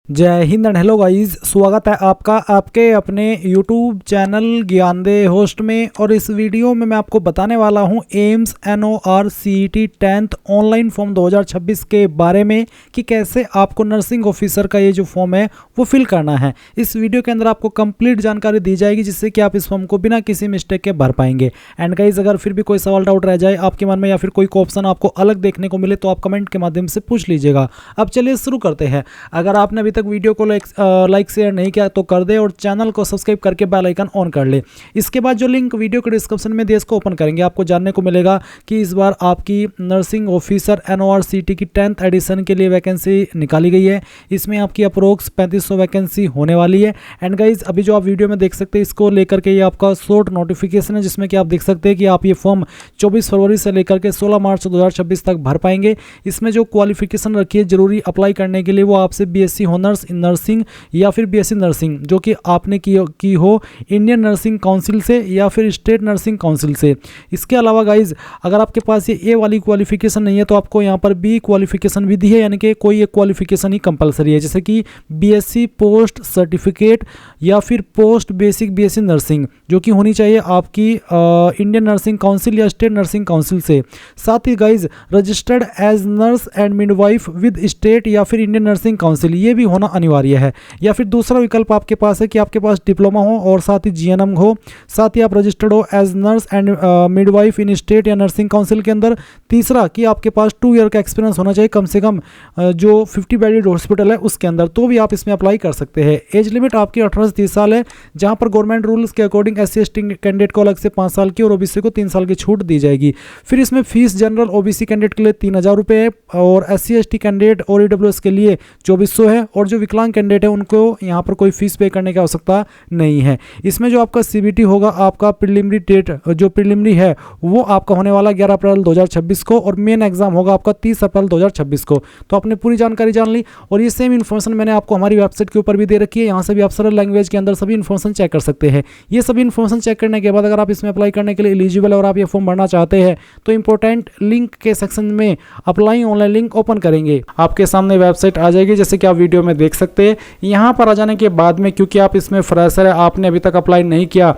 जय Hind and hello guys, स्वागत है आपका आपके अपने YouTube चैनल ज्ञानदे होस्ट में। और इस वीडियो में मैं आपको बताने वाला हूं AIIMS NORCET 10th online form 2026 के बारे में कि कैसे आपको नर्सिंग ऑफिसर का ये जो फॉर्म है वो फिल करना है। इस वीडियो के अंदर आपको कंप्लीट जानकारी दी जाएगी जिससे कि आप इस फॉर्म को बिना किसी मिस्टेक के भर पाएंगे। एंड गाइस, अगर फिर भी कोई सवाल डाउट रह जाए आपके मन में या फिर कोई ऑप्शन आपको अलग देखने को मिले तो आप कमेंट के माध्यम से पूछ लीजिएगा। अब चलिए शुरू करते हैं। अगर आपने अभी तक वीडियो को लाइक शेयर नहीं किया तो कर दे और चैनल को सब्सक्राइब करके बेल आइकन ऑन कर ले। इसके बाद जो लिंक वीडियो के डिस्क्रिप्शन में दिया इसको ओपन करेंगे, आपको जानने को मिलेगा कि इस बार आपकी नर्सिंग ऑफिसर NORCET की 10th एडिशन के लिए वैकेंसी निकाली गई है। इसमें आपकी अप्रोक्स 3500 वैकेंसी होने वाली है। एंड गाइज, अभी जो आप वीडियो में देख सकते हैं इसको लेकर के ये आपका शॉर्ट नोटिफिकेशन है जिसमें कि आप देख सकते हैं कि आप ये फॉर्म 24 फरवरी से लेकर के 16 मार्च 2026 तक भर पाएंगे। इसमें जो क्वालिफिकेशन रखी है जरूरी अप्लाई करने के लिए वो आपसे BSc ऑनर्स इन नर्सिंग या फिर BSc नर्सिंग जो कि आपने की हो इंडियन नर्सिंग काउंसिल से या फिर स्टेट नर्सिंग काउंसिल से। इसके अलावा गाइज, अगर आपके पास ये A वाली क्वालिफिकेशन नहीं है तो आपको यहाँ पर B क्वालिफिकेशन भी दी है, यानी कि कोई एक क्वालिफिकेशन ही कंपलसरी है, जैसे कि BSc पोस्ट सर्टिफिकेट या फिर पोस्ट बेसिक BSc नर्सिंग जो कि होनी चाहिए आपकी इंडियन नर्सिंग काउंसिल या स्टेट नर्सिंग काउंसिल से। साथ ही guys, registered as nurse and midwife with state या फिर इंडियन नर्सिंग काउंसिल ये भी होना अनिवार्य है। या फिर दूसरा विकल्प आपके पास है कि आपके पास डिप्लोमा हो और साथ ही GNM हो, साथ ही आप रजिस्टर्ड हो as nurse and midwife in state या नर्सिंग काउंसिल के अंदर। तीसरा कि आपके पास 2 ईयर का एक्सपीरियंस होना चाहिए कम से कम जो 50 बेडेड हॉस्पिटल है उसके अंदर, तो भी आप इसमें अप्लाई कर सकते हैं। एज लिमिट आपकी 18 से 30 साल है, जहां पर गवर्नमेंट रूल्स के अकॉर्डिंग SC/ST कैंडिडेट को अलग से 5 साल की और OBC को 3 साल की छूट दी जाएगी। फिर इसमें फीस जनरल OBC कैंडिडेट के लिए 3000 रुपये है और SC/ST कैंडिडेट और EWS के लिए 2400 है और जो विकलांग कैंडिडेट है उनको यहाँ पर कोई फीस पे करने की आवश्यकता नहीं है। इसमें जो आपका CBT होगा, आपका प्रीलिमिनरी डेट जो प्रीलिमिनरी है वो आपका होने वाला 11 अप्रैल 2026 को और मेन एग्जाम होगा आपका 30 अप्रैल 2026 को। तो आपने पूरी जानकारी जान ली और ये सेम इन्फॉर्मेशन मैंने आपको हमारी वेबसाइट के ऊपर भी दे रखी है। यहाँ से भी आप सरल लैंग्वेज के अंदर सभी इन्फॉर्मेशन चेक कर सकते हैं। ये सभी इन्फॉर्मेशन चेक करने के बाद अगर आप इसमें अप्लाई करने के लिए एलिजिबल है और आप ये फॉर्म भरना चाहते हैं तो इंपॉर्टेंट लिंक के सेक्शन में अप्लाई ऑनलाइन लिंक ओपन करेंगे, आपके सामने वेबसाइट आ जाएगी जैसे कि आप वीडियो में देख सकते हैं। यहाँ पर आ जाने के बाद में क्योंकि आप इसमें फ्रेशर है, आपने अभी तक अप्लाई नहीं किया,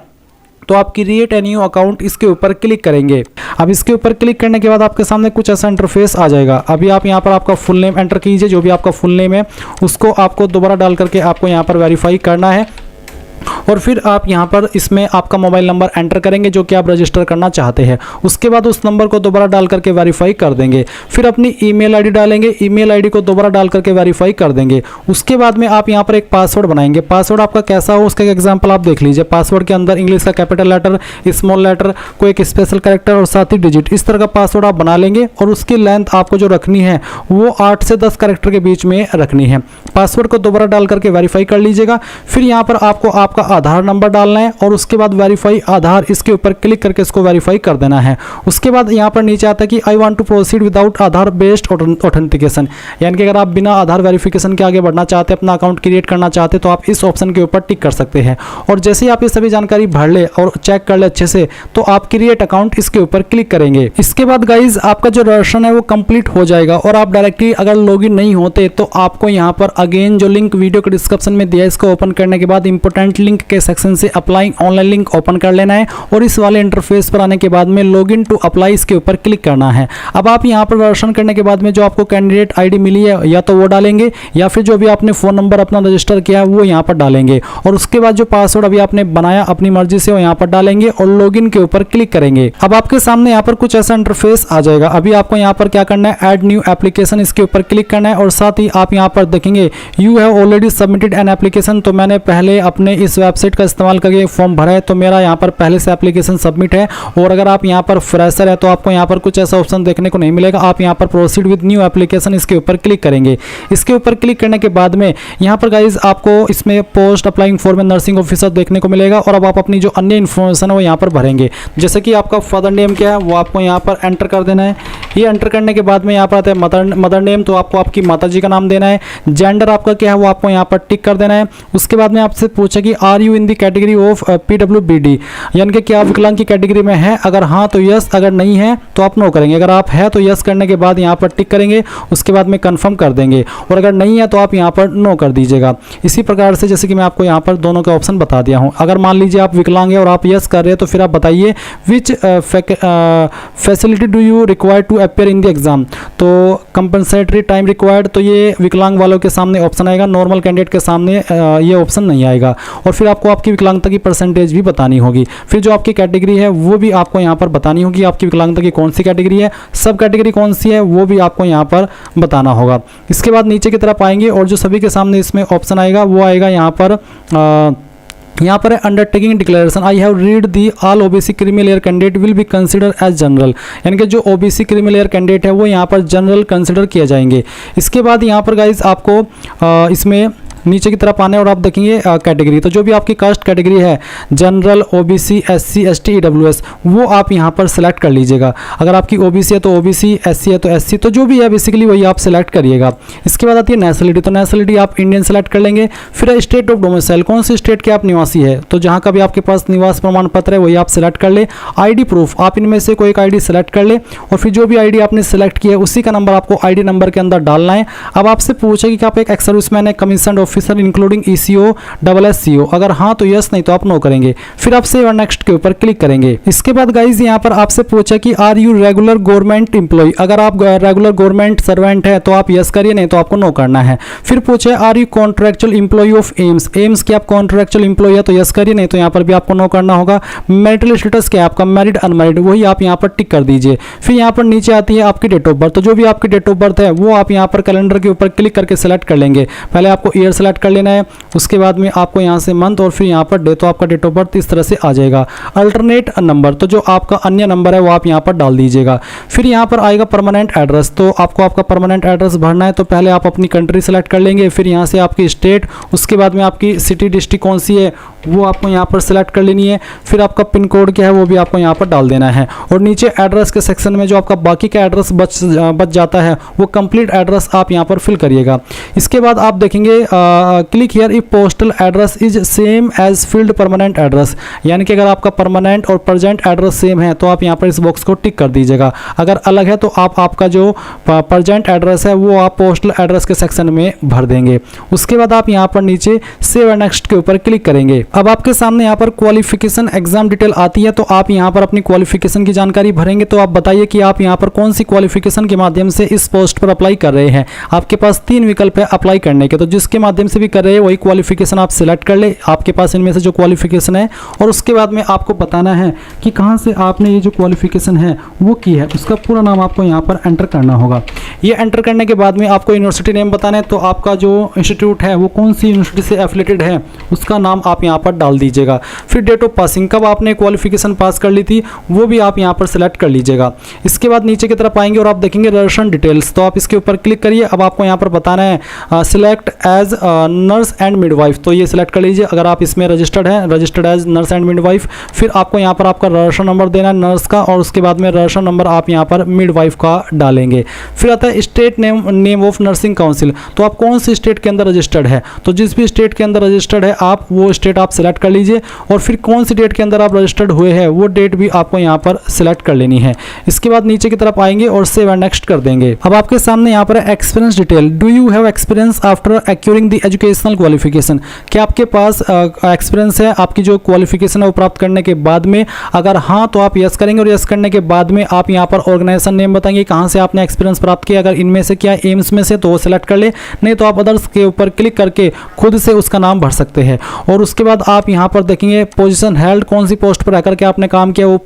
तो आप क्रिएट ए न्यू अकाउंट इसके ऊपर क्लिक करेंगे। अब इसके ऊपर क्लिक करने के बाद आपके सामने कुछ ऐसा इंटरफेस आ जाएगा। अभी आप यहाँ पर आपका फुल नेम एंटर कीजिए, जो भी आपका फुल नेम है उसको आपको दोबारा डाल करके आपको यहाँ पर वेरीफाई करना है और फिर आप यहाँ पर इसमें आपका मोबाइल नंबर एंटर करेंगे जो कि आप रजिस्टर करना चाहते हैं। उसके बाद उस नंबर को दोबारा डाल करके वेरीफाई कर देंगे। फिर अपनी ईमेल आईडी डालेंगे, ईमेल आईडी को दोबारा डाल करके वेरीफाई कर देंगे। उसके बाद में आप यहाँ पर एक पासवर्ड बनाएंगे। पासवर्ड आपका कैसा हो उसका एग्जाम्पल आप देख लीजिए। पासवर्ड के अंदर इंग्लिश का कैपिटल लेटर, स्मॉल लेटर, कोई एक स्पेशल कैरेक्टर और साथ ही डिजिट, इस तरह का पासवर्ड आप बना लेंगे और उसकी लेंथ आपको जो रखनी है वो 8 से 10 कैरेक्टर के बीच में रखनी है। पासवर्ड को दोबारा डाल करके वेरीफाई कर लीजिएगा। फिर यहाँ पर आपको आपका आधार नंबर डालना है और उसके बाद वेरीफाई आधार इसके ऊपर क्लिक करके इसको वेरीफाई कर देना है। उसके बाद यहाँ पर नीचे आता है कि I want to proceed without Aadhaar based authentication, यानी कि अगर आप बिना आधार वेरिफिकेशन के आगे बढ़ना चाहते हैं, अपना अकाउंट क्रिएट करना चाहते हैं तो आप इस ऑप्शन के ऊपर टिक कर सकते हैं। और जैसे ही आप ये सभी जानकारी भर ले और चेक कर ले अच्छे से तो आप क्रिएट अकाउंट इसके ऊपर क्लिक करेंगे। इसके बाद गाइज आपका जो रजिस्ट्रेशन है वो कंप्लीट हो जाएगा और आप डायरेक्टली अगर लॉगिन नहीं होते तो आपको यहाँ पर अगेन जो लिंक वीडियो के डिस्क्रिप्शन में दिया है इसको ओपन करने के बाद इंपॉर्टेंट लिंक के सेक्शन से अप्लाई ऑनलाइन लिंक ओपन कर लेना है और इस वाले इंटरफेस पर आने के बाद में लॉगिन टू अप्लाई इसके ऊपर क्लिक करना है। अब आप यहाँ पर रजिस्ट्रेशन करने के बाद में जो आपको कैंडिडेट आईडी मिली है या तो वो डालेंगे या फिर जो भी आपने फोन नंबर अपना रजिस्टर किया है वो यहाँ पर डालेंगे और उसके बाद जो पासवर्ड अभी आपने बनाया अपनी मर्जी से वो यहाँ पर डालेंगे और लॉगिन के ऊपर क्लिक करेंगे। अब आपके सामने यहाँ पर कुछ ऐसा इंटरफेस आ जाएगा। अभी आपको यहाँ पर क्या करना है, ऐड न्यू एप्लीकेशन इसके ऊपर क्लिक करना है और साथ ही आप यहाँ पर देखेंगे you have already submitted an application. तो मैंने पहले अपने इस वेबसाइट का इस्तेमाल करके फॉर्म भरा है तो मेरा यहाँ पर पहले से एप्लीकेशन सबमिट है। और अगर आप यहाँ पर फ्रेशर है तो आपको यहाँ पर कुछ ऐसा ऑप्शन देखने को नहीं मिलेगा। आप यहाँ पर प्रोसीड विद न्यू एप्लीकेशन इसके ऊपर क्लिक करेंगे। इसके ऊपर क्लिक करने के बाद में यहाँ पर गाइज आपको इसमें post applying for nursing officer देखने को मिलेगा और अब आप अपनी जो अन्य इन्फॉर्मेशन है वो यहाँ पर भरेंगे। जैसे कि आपका फादर नेम क्या है वो आपको यहाँ पर एंटर कर देना है। ये एंटर करने के बाद में यहाँ पर आता है मदर नेम, तो आपको आपकी माता जी का नाम देना है। जेंडर आपका क्या है वो आपको यहाँ पर टिक कर देना है। उसके बाद में आपसे पूछे कि are are you in the category of PWBD, यानी कि क्या आप विकलांग की कैटेगरी में हैं? अगर हाँ तो यस, अगर नहीं है तो आप नो करेंगे। अगर आप है तो यस करने के बाद यहाँ पर टिक करेंगे, उसके बाद में कंफर्म कर देंगे, और अगर नहीं है तो आप यहाँ पर नो कर दीजिएगा। इसी प्रकार से जैसे कि मैं आपको यहाँ पर दोनों के ऑप्शन बता दिया हूँ। अगर मान लीजिए आप विकलांग है और आप यस कर रहे हैं तो फिर आप बताइए which facility do you require to appear in the exam, तो कंपनसेटरी टाइम रिक्वायर्ड, तो ये विकलांग वालों के सामने ऑप्शन आएगा, नॉर्मल कैंडिडेट के सामने ये ऑप्शन नहीं आएगा। और फिर आपको आपकी विकलांगता की परसेंटेज भी बतानी होगी। फिर जो आपकी कैटेगरी है वो भी आपको यहाँ पर बतानी होगी, आपकी विकलांगता की कौन सी कैटेगरी है, सब कैटेगरी कौन सी है वो भी आपको यहाँ पर बताना होगा। इसके बाद नीचे की तरफ आएंगे और जो सभी के सामने इसमें ऑप्शन आएगा वो आएगा यहाँ पर है undertaking declaration, I have read the all OBC creamy layer candidate will be consider as general, यानी कि जो ओबीसी क्रीमी लेयर कैंडिडेट है वो यहाँ पर जनरल कंसिडर किए जाएंगे। इसके बाद यहाँ पर गाइज आपको इसमें नीचे की तरफ आने और आप देखेंगे कैटेगरी, तो जो भी आपकी कास्ट कैटेगरी है general, OBC, SC, ST, EWS, वो आप यहाँ पर सिलेक्ट कर लीजिएगा। अगर आपकी ओबीसी है तो ओबीसी, एससी है तो एससी, तो जो भी है बेसिकली वही आप सिलेक्ट करिएगा। इसके बाद आती है नेशनलिटी, तो नेशनलिटी आप इंडियन सेलेक्ट कर लेंगे। फिर स्टेट ऑफ डोमिसाइल, कौन सी स्टेट के आप निवासी है, तो जहाँ का भी आपके पास निवास प्रमाण पत्र है वही आप सिलेक्ट कर ले। आईडी प्रूफ, आप इनमें से कोई एक आईडी सेलेक्ट कर ले और फिर जो भी आईडी आपने सेलेक्ट किया है उसी का नंबर आपको आईडी नंबर के अंदर डालना है। अब आपसे पूछेगी कि आप एक एक्स सर्विसमैन है, commission officer including ECO, SSCO, अगर हाँ तो यस, नहीं तो आप नो करेंगे। फिर आप सेव और नेक्स्ट के ऊपर क्लिक करेंगे। इसके बाद गाइज यहाँ पर आपसे पूछा कि are you regular government employ, अगर आप रेगुलर गवर्नमेंट सर्वेंट है तो आप यस करिए, नहीं तो आपको नो करना है। फिर पूछे are you contractual employ of AIIMS, AIIMS की आप कॉन्ट्रेक्चुअल एम्प्लॉय है तो यस करिए, नहीं तो यहाँ पर भी आपको नो करना होगा। मैरिटल स्टेटस क्या है आपका, मैरिड अनमैरिड, वही आप यहाँ पर टिक कर दीजिए। फिर यहाँ पर नीचे आती है आपकी डेट ऑफ बर्थ, तो जो भी आपकी डेट ऑफ बर्थ है वो आप यहाँ पर कैलेंडर के ऊपर क्लिक करके सेलेक्ट कर लेंगे। पहले आपको ईयर सेलेक्ट कर लेना है, उसके बाद में आपको यहाँ से मंथ और फिर यहाँ पर डे, तो आपका डेट ऑफ बर्थ इस तरह से आ जाएगा। अल्टरनेट नंबर, तो जो आपका अन्य नंबर है वो आप यहाँ पर डाल दीजिएगा। फिर यहाँ पर आएगा परमानेंट एड्रेस, तो आपको आपका परमानेंट एड्रेस भरना है, तो पहले आप अपनी कंट्री सेलेक्ट कर लेंगे, फिर यहाँ से आपकी स्टेट, उसके बाद में आपकी सिटी डिस्ट्रिक्ट कौन सी है वो आपको यहाँ पर सेलेक्ट कर लेनी है। फिर आपका पिन कोड क्या है वो भी आपको यहाँ पर डाल देना है। और नीचे एड्रेस के सेक्शन में जो आपका बाकी का एड्रेस बच जाता है वो कंप्लीट एड्रेस आप यहाँ पर फिल करिएगा। इसके बाद आप देखेंगे click here if postal address is same as field permanent address, यानी कि अगर आपका परमानेंट और प्रेजेंट एड्रेस सेम है तो आप यहाँ पर इस बॉक्स को टिक कर दीजिएगा। अगर अलग है तो आप आपका जो प्रेजेंट एड्रेस है वो आप पोस्टल एड्रेस के सेक्शन में भर देंगे। उसके बाद आप यहाँ पर नीचे सेव एंड नेक्स्ट के ऊपर क्लिक करेंगे। अब आपके सामने यहाँ पर क्वालिफिकेशन एग्जाम डिटेल आती है, तो आप यहाँ पर अपनी क्वालिफिकेशन की जानकारी भरेंगे। तो आप बताइए कि आप यहाँ पर कौन सी क्वालिफिकेशन के माध्यम से इस पोस्ट पर अप्लाई कर रहे हैं। आपके पास 3 विकल्प है अप्लाई करने के, तो जिसके माध्यम से भी कर रहे हैं वही क्वालिफिकेशन आप सिलेक्ट कर ले, आपके पास इनमें से जो क्वालिफिकेशन है, और उसके बाद में आपको बताना है कि कहाँ से आपने ये जो क्वालिफिकेशन है वो की है, उसका पूरा नाम आपको यहाँ पर एंटर करना होगा। ये एंटर करने के बाद में आपको यूनिवर्सिटी नेम बताना है, तो आपका जो इंस्टीट्यूट है वो कौन सी यूनिवर्सिटी से एफिलेटेड है उसका नाम आप यहाँ पर डाल दीजिएगा। फिर डेट ऑफ पासिंग, कब आपने क्वालिफिकेशन पास कर ली थी वो भी आप यहाँ पर सिलेक्ट कर लीजिएगा। इसके बाद नीचे की तरफ आएंगे और आप देखेंगे रजिस्ट्रेशन डिटेल्स, तो आप इसके ऊपर क्लिक करिए। अब आपको यहाँ पर बताना है select as nurse and midwife, तो ये सिलेक्ट कर लीजिए अगर आप इसमें रजिस्टर्ड है, registered as nurse and midwife. फिर आपको यहाँ पर आपका रजिस्ट्रेशन नंबर देना है नर्स का, और उसके बाद में रजिस्ट्रेशन नंबर आप यहाँ पर मिडवाइफ का डालेंगे। फिर आता है state name of nursing council, तो आप कौन सी स्टेट के अंदर रजिस्टर्ड है, तो जिस भी स्टेट के अंदर रजिस्टर्ड है आप वो स्टेट आप सिलेक्ट कर लीजिए, और फिर कौन सी डेट के अंदर आप रजिस्टर्ड हुए हैं वो डेट भी आपको यहाँ पर सिलेक्ट कर लेनी है। इसके बाद नीचे की तरफ आएंगे और सेव एंड नेक्स्ट कर देंगे। अब आपके सामने यहाँ पर experience detail, do you have experience after occurring the educational qualification, क्या आपके पास एक्सपीरियंस है आपकी जो क्वालिफिकेशन है वो प्राप्त करने के बाद में, अगर हाँ तो आप यस करेंगे, और यस करने के बाद में आप यहाँ पर ऑर्गेनाइजेशन नेम बताएंगे कहाँ से आपने एक्सपीरियंस प्राप्त किया, अगर इनमें से क्या एम्स में से तो वो सिलेक्ट कर ले, नहीं तो आप अदर्स के ऊपर क्लिक करके खुद से उसका नाम भर सकते हैं। और उसके बाद आप यहाँ पर देखेंगे पोजीशन हेल्ड, कौन सी पोस्ट पर आकर के आपने काम किया वो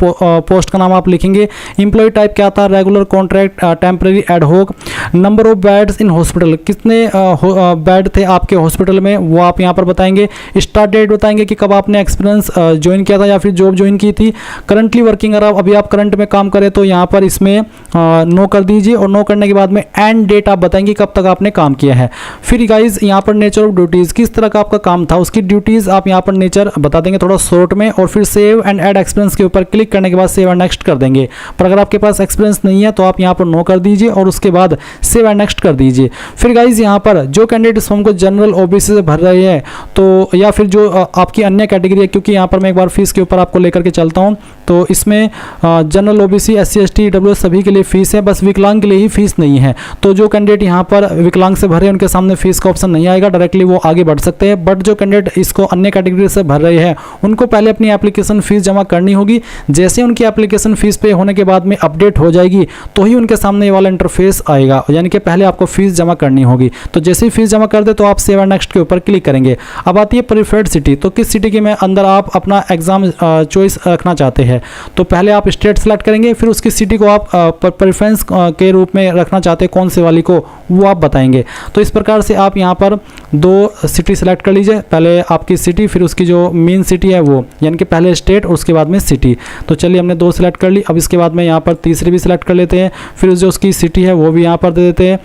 पोस्ट का नाम आप लिखेंगे। एम्प्लॉय टाइप क्या था, regular, contract, temporary, ad hoc. Number of beds in hospital, कितने बेड थे आपके हॉस्पिटल में वो आप यहाँ पर बताएंगे। स्टार्ट डेट बताएंगे कि कब आपने एक्सपीरियंस ज्वाइन किया था या फिर जॉब ज्वाइन की थी। करंटली वर्किंग, अगर अभी आप करंट में काम करें तो यहाँ पर इसमें नो कर दीजिए, और नो करने के बाद में एंड डेट आप बताएंगे कब तक आपने काम किया है। फिर गाइज यहाँ पर नेचर ऑफ ड्यूटीज़, किस तरह का आपका काम था उसकी ड्यूटीज़ आप यहाँ पर नेचर बता देंगे थोड़ा शॉर्ट में, और फिर सेव एंड ऐड एक्सपीरियंस के ऊपर क्लिक करने के बाद सेव एंड नेक्स्ट कर देंगे। पर अगर आपके पास एक्सपीरियंस नहीं है तो आप यहाँ पर नो कर दीजिए और उसके बाद सेव एंड नेक्स्ट कर दीजिए। फिर गाइज यहाँ पर जो कैंडिडेट इस फॉर्म को जनरल ओबीसी से भर रहे हैं तो या फिर जो आपकी अन्य कैटेगरी है, क्योंकि यहाँ पर मैं एक बार फीस के ऊपर आपको लेकर के चलता हूँ, तो इसमें general OBC SC ST EWS सभी के लिए फीस है, बस विकलांग के लिए ही फीस नहीं है। तो जो कैंडिडेट यहाँ पर विकलांग से भरे उनके सामने फीस का ऑप्शन नहीं आएगा, डायरेक्टली वो आगे बढ़ सकते हैं। बट जो कैंडिडेट इसको अन्य कैटेगरी से भर रहे हैं उनको पहले अपनी एप्लीकेशन फीस जमा करनी होगी। जैसे उनकी एप्लीकेशन फीस पे होने के बाद में अपडेट हो जाएगी तो ही उनके सामने ये वाला इंटरफेस आएगा, यानी कि पहले आपको फीस जमा करनी होगी। तो जैसे ही फीस जमा कर दे तो आप सेव एंड नेक्स्ट के ऊपर क्लिक करेंगे। अब आती है प्रीफर्ड सिटी, तो किस सिटी के में अंदर आप अपना एग्जाम चॉइस रखना चाहते हैं। तो पहले आप स्टेट सेलेक्ट करेंगे, फिर उसकी सिटी को आप प्रेफरेंस के रूप में रखना चाहते हैं कौन से वाली को, वो आप बताएंगे। तो इस प्रकार से आप यहाँ पर 2 सिटी सेलेक्ट कर लीजिए, पहले आपकी सिटी फिर उसकी जो मेन सिटी है वो, यानी कि पहले स्टेट और उसके बाद में सिटी। तो चलिए हमने 2 सेलेक्ट कर ली। अब इसके बाद में यहाँ पर तीसरी भी सिलेक्ट कर लेते हैं, फिर जो उसकी सिटी है वो भी यहाँ पर दे देते हैं।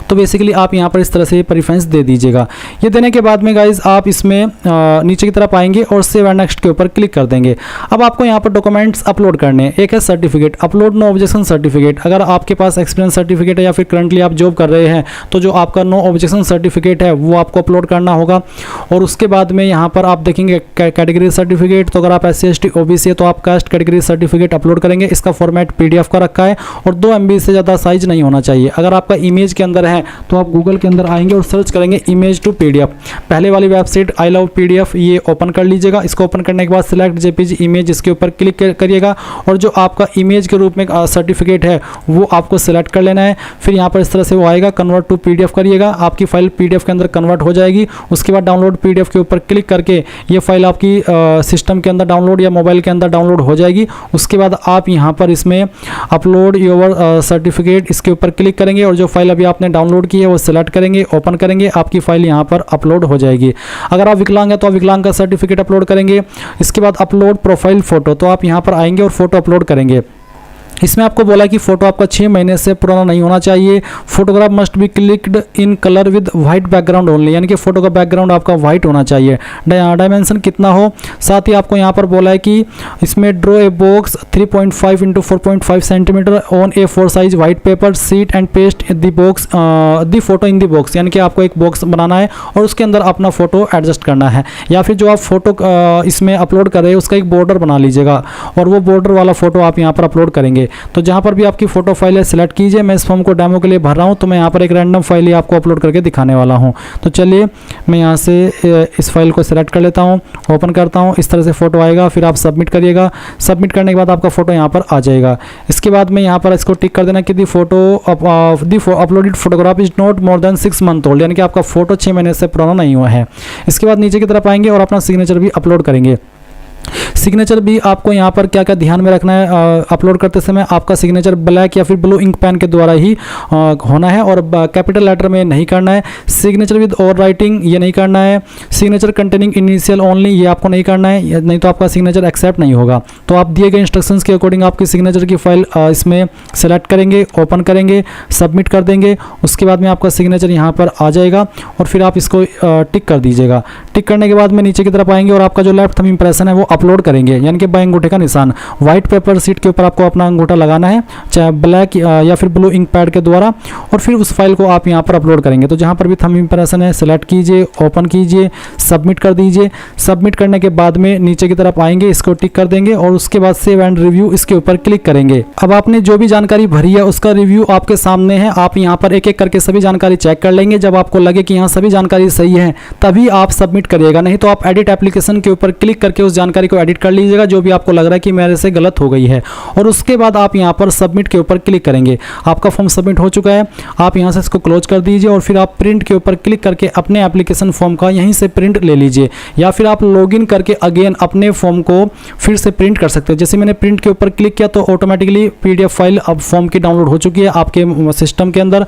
तो बेसिकली आप यहाँ पर इस तरह से प्रेफरेंस दे दीजिएगा। ये देने के बाद में गाइज आप इसमें नीचे की तरफ आएंगे और सेव एंड नेक्स्ट के ऊपर क्लिक कर देंगे। अब आपको यहाँ पर डॉक्यूमेंट्स अपलोड करने हैं। एक है certificate, upload no objection certificate. अगर आपके पास एक्सपीरियंस सर्टिफिकेट है या फिर करंटली आप जॉब कर रहे हैं तो जो आपका नो ऑब्जेक्शन सर्टिफिकेट है वो आपको अपलोड करना होगा। और उसके बाद में यहाँ पर आप देखेंगे कैटेगरी सर्टिफिकेट, तो अगर आप SC ST OBC है तो आप कास्ट कैटेगरी सर्टिफिकेट अपलोड करेंगे। इसका फॉर्मेट PDF का रखा है और 2 MB से ज़्यादा साइज नहीं होना चाहिए। अगर आपका इमेज के अंदर है तो आप गूगल के अंदर आएंगे और सर्च करेंगे इमेज टू PDF। पहले वाली वेबसाइट आई लव PDF, ये ओपन कर लीजिएगा। इसको ओपन करने के बाद सिलेक्ट JPG इमेज, इसके ऊपर क्लिक करिएगा और जो आपका इमेज के रूप में सर्टिफिकेट है वो आपको सिलेक्ट कर लेना है। फिर यहाँ पर इस तरह से वो आएगा, कन्वर्ट टू PDF करिएगा, आपकी फाइल PDF के अंदर कन्वर्ट हो जाएगी। उसके बाद डाउनलोड PDF के ऊपर क्लिक करके ये फाइल आपकी सिस्टम के अंदर डाउनलोड या मोबाइल के अंदर डाउनलोड हो जाएगी। उसके बाद आप यहाँ पर इसमें अपलोड योर सर्टिफिकेट, इसके ऊपर क्लिक करेंगे और जो फाइल अभी आपने डाउनलोड की है वो सेलेक्ट करेंगे, ओपन करेंगे, आपकी फाइल यहाँ पर अपलोड हो जाएगी। अगर आप विकलांग है तो आप विकलांग का सर्टिफिकेट अपलोड करेंगे। इसके बाद अपलोड प्रोफाइल फोटो, तो आप यहाँ पर आएंगे और फोटो अपलोड करेंगे। इसमें आपको बोला कि फोटो आपका 6 महीने से पुराना नहीं होना चाहिए। Photograph must be clicked in colour with white background only, यानी कि फोटो का बैकग्राउंड आपका वाइट होना चाहिए। डायमेंशन कितना हो, साथ ही आपको यहाँ पर बोला है कि इसमें draw a box 3.5 × 4.5 centimetre on A4 size white paper sheet and paste the box the photo in the box, यानी कि आपको एक बॉक्स बनाना है और उसके अंदर अपना फोटो एडजस्ट करना है। या फिर जो आप फोटो इसमें अपलोड कर रहे हैं उसका एक बॉर्डर बना लीजिएगा और वो बॉर्डर वाला फोटो आप यहाँ पर अपलोड करेंगे। तो जहाँ पर भी आपकी फोटो फाइल है सिलेक्ट कीजिए। मैं इस फॉर्म को डेमो के लिए भर रहा हूँ तो मैं यहाँ पर एक रैंडम फाइल ही आपको अपलोड करके दिखाने वाला हूँ। तो चलिए मैं यहाँ से इस फाइल को सिलेक्ट कर लेता हूँ, ओपन करता हूँ। इस तरह से फोटो आएगा, फिर आप सबमिट करिएगा। सबमिट करने के बाद आपका फोटो यहाँ पर आ जाएगा। इसके बाद में यहाँ पर इसको टिक कर देना कि the uploaded photograph is not more than 6 month old, यानी कि आपका फोटो 6 महीने से पुराना नहीं हुआ है। इसके बाद नीचे की तरफ आएंगे और अपना सिग्नेचर भी अपलोड करेंगे। सिग्नेचर भी आपको यहाँ पर क्या क्या ध्यान में रखना है, अपलोड करते समय आपका सिग्नेचर ब्लैक या फिर ब्लू इंक पेन के द्वारा ही होना है और कैपिटल लेटर में नहीं करना है। सिग्नेचर विद और राइटिंग ये नहीं करना है। सिग्नेचर कंटेनिंग इनिशियल ओनली ये आपको नहीं करना है, नहीं तो आपका सिग्नेचर एक्सेप्ट नहीं होगा। तो आप दिए गए इंस्ट्रक्शंस के अकॉर्डिंग आपकी सिग्नेचर की फाइल इसमें सेलेक्ट करेंगे, ओपन करेंगे, सबमिट कर देंगे। उसके बाद में आपका सिग्नेचर यहाँ पर आ जाएगा और फिर आप इसको टिक कर दीजिएगा। टिक करने के बाद में नीचे की तरफ आएंगे और आपका जो लेफ्ट थंब इंप्रेशन है वो अपलोड करेंगे, यानी कि बाएं अंगूठे का निशान व्हाइट पेपर सीट के ऊपर आपको अपना अंगूठा लगाना है, चाहे ब्लैक या फिर ब्लू इंक पैड के द्वारा, और फिर उस फाइल को आप यहाँ पर अपलोड करेंगे। तो जहाँ पर भी थंब इंप्रेशन है सिलेक्ट कीजिए, ओपन कीजिए, सबमिट कर दीजिए। सबमिट करने के बाद में नीचे की तरफ आएंगे, इसको टिक कर देंगे और उसके बाद सेव एंड रिव्यू इसके ऊपर क्लिक करेंगे। अब आपने जो भी जानकारी भरी है उसका रिव्यू आपके सामने है। आप यहाँ पर एक एक करके सभी जानकारी चेक कर लेंगे। जब आपको लगे कि यहाँ सभी जानकारी सही है तभी आप सबमिट करिएगा, नहीं तो आप एडिट एप्लीकेशन के ऊपर क्लिक करके उस जानकारी को एडिट कर लीजिएगा जो भी आपको लग रहा है कि मेरे से गलत हो गई है। और उसके बाद आप यहाँ पर सबमिट के ऊपर क्लिक करेंगे। आपका फॉर्म सबमिट हो चुका है, आप यहाँ से इसको क्लोज कर दीजिए और फिर आप प्रिंट के ऊपर क्लिक करके अपने एप्लीकेशन फॉर्म का यहीं से प्रिंट ले लीजिए, या फिर आप लॉगिन करके अगेन अपने फॉर्म को फिर से प्रिंट कर सकते हैं। जैसे मैंने प्रिंट के ऊपर क्लिक किया तो ऑटोमेटिकली PDF फाइल अब फॉर्म की डाउनलोड हो चुकी है आपके सिस्टम के अंदर।